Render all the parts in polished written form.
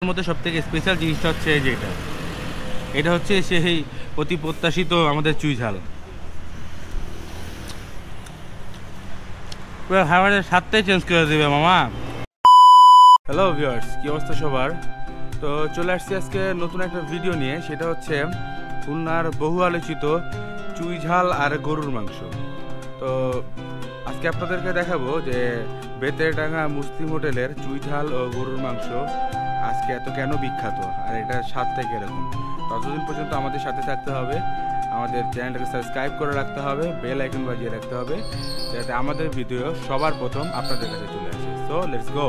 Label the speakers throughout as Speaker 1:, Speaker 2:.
Speaker 1: মধ্যে সবথেকে স্পেশাল জিনিসটা হচ্ছে এই যে এটা হচ্ছে সেই অতি প্রত্যাশিত আমাদের চুই ঝাল। পুরো খাবারের স্বাদটাই চেঞ্জ করে দেবে মামা। হ্যালো ভিউয়ার্স, কি অবস্থা সবার? তো চলে আসছি আজকে নতুন একটা ভিডিও নিয়ে। সেটা হচ্ছে খুলনার বহু আলোচিত চুই ঝাল আর গরুর মাংস। তো আজকে আপনাদেরকে দেখাবো যে বেতেরডাঙ্গা মুসলিম হোটেলের চুই ঝাল ও গরুর মাংস আজকে এত কেন বিখ্যাত আর এটার স্বাদটা কীরকম। ততদিন পর্যন্ত আমাদের সাথে থাকতে হবে, আমাদের চ্যানেলটাকে সাবস্ক্রাইব করে রাখতে হবে, বেল আইকন বাজিয়ে রাখতে হবে, যাতে আমাদের ভিডিও সবার প্রথম আপনাদের কাছে চলে আসে। So let's go.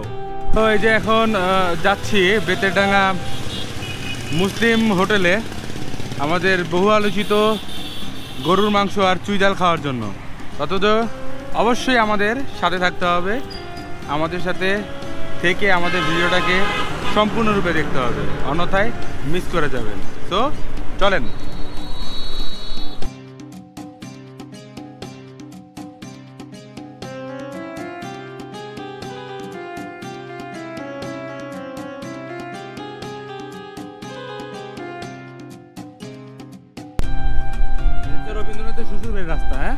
Speaker 1: তো এই যে এখন যাচ্ছি বেতেরডাঙ্গা মুসলিম হোটেলে আমাদের বহু আলোচিত গরুর মাংস আর চুই ঝাল খাওয়ার জন্য। ততদিন অবশ্যই আমাদের সাথে থাকতে হবে, আমাদের সাথে থেকে আমাদের ভিডিওটাকে সম্পূর্ণরূপে দেখতে হবে, অন্যথায় মিস করে যাবেন। তো চলেন। রবীন্দ্রনাথের শ্বশুরবাড়ির রাস্তা। হ্যাঁ,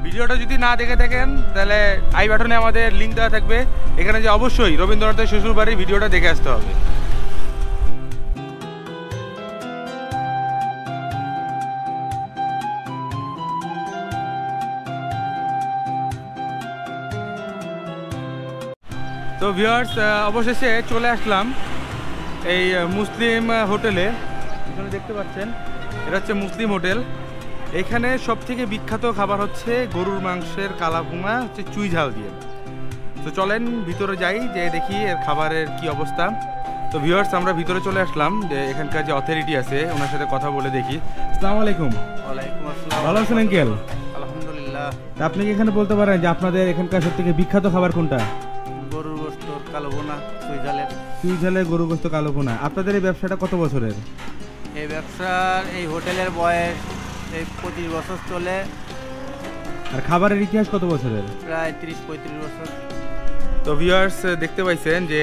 Speaker 1: ভিডিওটা যদি না দেখে থাকেন তাহলে আই বাটনে আমাদের লিঙ্ক দেওয়া থাকবে, এখানে যে অবশ্যই রবীন্দ্রনাথের শ্বশুরবাড়ির ভিডিওটা দেখে আসতে হবে। তো ভিউয়ার্স, অবশেষে চলে আসলাম এই মুসলিম হোটেলে। এখানে দেখতে পাচ্ছেন এটা হচ্ছে মুসলিম হোটেল। এখানে সব থেকে বিখ্যাত খাবার হচ্ছে গরুর মাংসের কালাভুনা, হচ্ছে চুই ঝাল দিয়ে। তো চলেন ভিতরে যাই, যে দেখি এর খাবারের কি অবস্থা। তো ভিউয়ার্স, আমরা ভিতরে চলে আসলাম, যে এখানকার যে অথরিটি আছে ওনার সাথে কথা বলে দেখি। আসসালামু আলাইকুম।
Speaker 2: ওয়ালাইকুম আসসালাম।
Speaker 1: ভালো আছেন আঙ্কেল?
Speaker 2: আলহামদুলিল্লাহ।
Speaker 1: আপনি কি এখানে বলতে পারেন যে আপনাদের এখানকার সব থেকে বিখ্যাত খাবার কোনটা?
Speaker 2: গরুর গোশত, কালো ভুনা, চুই ঝালের।
Speaker 1: চুই ঝালের গরু গোশত কালো ভুনা। আপনাদের এই ব্যবসাটা কত বছরের?
Speaker 2: এই ব্যবসার, এই হোটেলের বয়স এই 25 বছর চলে।
Speaker 1: আর খাবারের ইতিহাস কত বছরের?
Speaker 2: প্রায় 30-35 বছর।
Speaker 1: তো ভিউয়ার্স, দেখতে পাইছেন যে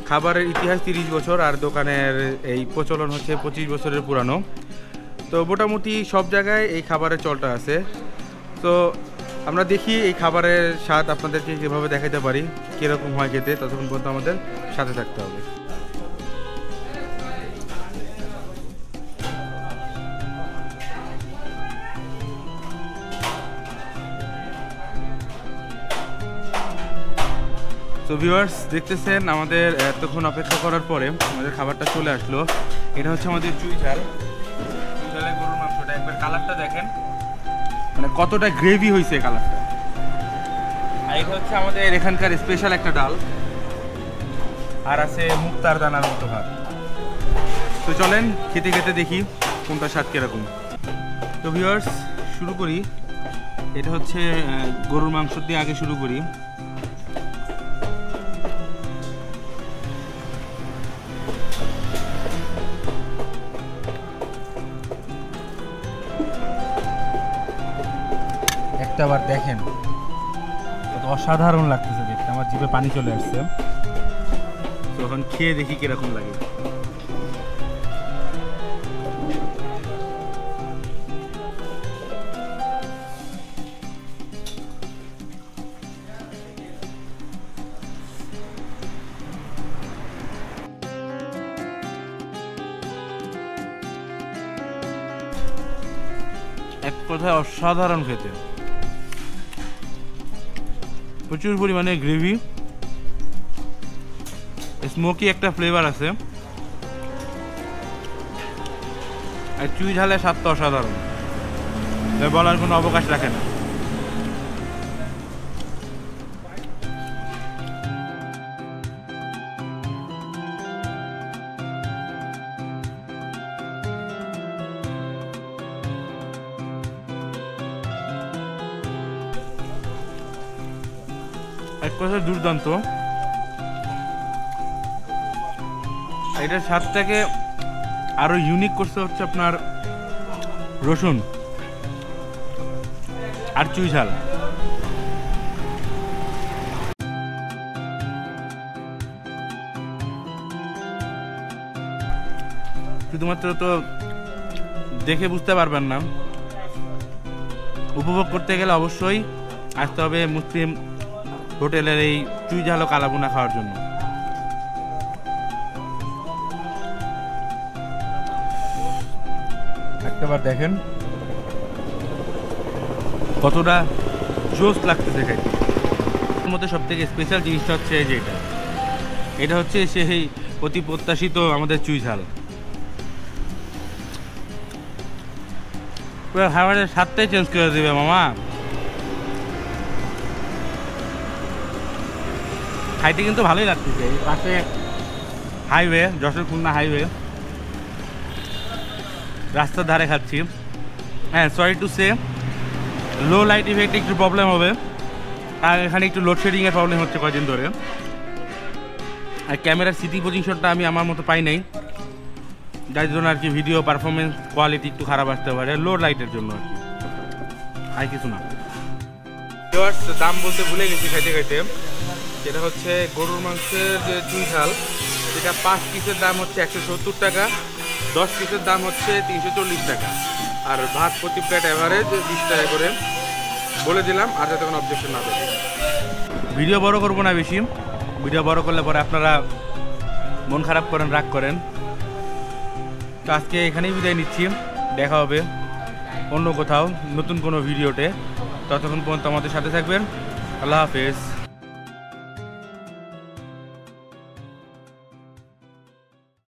Speaker 1: খাবারের ইতিহাস 30 বছর আর দোকানের এই প্রচলন হচ্ছে 25 বছরের পুরানো। তো মোটামুটি সব জায়গায় এই খাবারের চলটা আছে। তো আমরা দেখি এই খাবারের স্বাদ আপনাদেরকে যেভাবে দেখাতে পারি কীরকম হয় খেতে, ততক্ষণ পর্যন্ত আমাদের সাথে থাকতে হবে। তো ভিউয়ার্স, দেখতেছেন আমাদের এতক্ষণ অপেক্ষা করার পরে আমাদের খাবারটা চলে আসলো। এটা হচ্ছে আমাদের চুই ঝাল, চুই ঝালের গরুর মাংসটা। একবার কালারটা দেখেন, মানে কতটা গ্রেভি হয়েছে কালারটা। আর এটা হচ্ছে আমাদের এখানকার স্পেশাল একটা ডাল, আর আছে মুক্তার দানার মতো ভাত। তো চলেন খেতে খেতে দেখি কোনটা স্বাদ কিরকম। তো ভিউয়ার্স, শুরু করি। এটা হচ্ছে গরুর মাংস দিয়ে আগে শুরু করি। আবার দেখেন কত অসাধারণ লাগতেছে দেখতে, আমার জিভে পানি চলে আসছে। তো এখন খেয়ে দেখি কিরকম লাগে। এক কথায় অসাধারণ খেতে, প্রচুর পরিমাণে গ্রেভি, স্মোকি একটা ফ্লেভার আছে, আর চুই ঝালের স্বাদটা অসাধারণ, বলার কোনো অবকাশ রাখে না। এক কথা দুর্দান্ত। এটার স্বাদটাকে আরো ইউনিক করতে হচ্ছে আপনার রসুন আর চুই ঝাল। শুধুমাত্র তো দেখে বুঝতে পারবেন না, উপভোগ করতে গেলে অবশ্যই আসতে হবে মুসলিম হোটেলের এই চুই ঝাল ও কালাভুনা খাওয়ার জন্য। একটাবার দেখেন কতটা জোস লাগতেছে খাইতে। এর মধ্যে সব থেকে স্পেশাল জিনিসটা হচ্ছে এই যে এটা হচ্ছে সেই অতি প্রত্যাশিত আমাদের চুই ঝাল। পুরো খাবারের স্বাদটাই চেঞ্জ করে দেবে মামা। খাইতে কিন্তু ভালোই লাগতেছে। এই পাশে হাইওয়ে, যশোর খুলনা হাইওয়ে, রাস্তার ধারে খাচ্ছি। হ্যাঁ, sorry to say low light effect একটু প্রবলেম হবে, আর এখানে একটু লোডশেডিংয়ের প্রবলেম হচ্ছে কয়েকদিন ধরে। আর ক্যামেরার সিটিং পজিশনটা আমি আমার মতো পাই নাই, যার জন্য আর কি ভিডিও পারফরমেন্স কোয়ালিটি একটু খারাপ আসতে পারে লো লাইটের জন্য আর কি, আর কিছু না। দাম বলতে ভুলে গেছি খাইতে খাইতে। যেটা হচ্ছে গরুর মাংসের যে চুই ঝাল, সেটা 5 পিসের দাম হচ্ছে 170 টাকা, 10 পিসের দাম হচ্ছে 340 টাকা, আর ভাত প্রতি প্লেট অ্যাভারেজ 20 টাকা করে বলে দিলাম, আর যাতে কোনো অবজেকশন না থাকে। ভিডিও বড় করবো না বেশি, ভিডিও বড় করলে পরে আপনারা মন খারাপ করেন, রাগ করেন। তো আজকে এখানেই বিদায় নিচ্ছি, দেখা হবে অন্য কোথাও নতুন কোনো ভিডিওতে। ততক্ষণ পর্যন্ত আমাদের সাথে থাকবেন। আল্লাহ হাফেজ।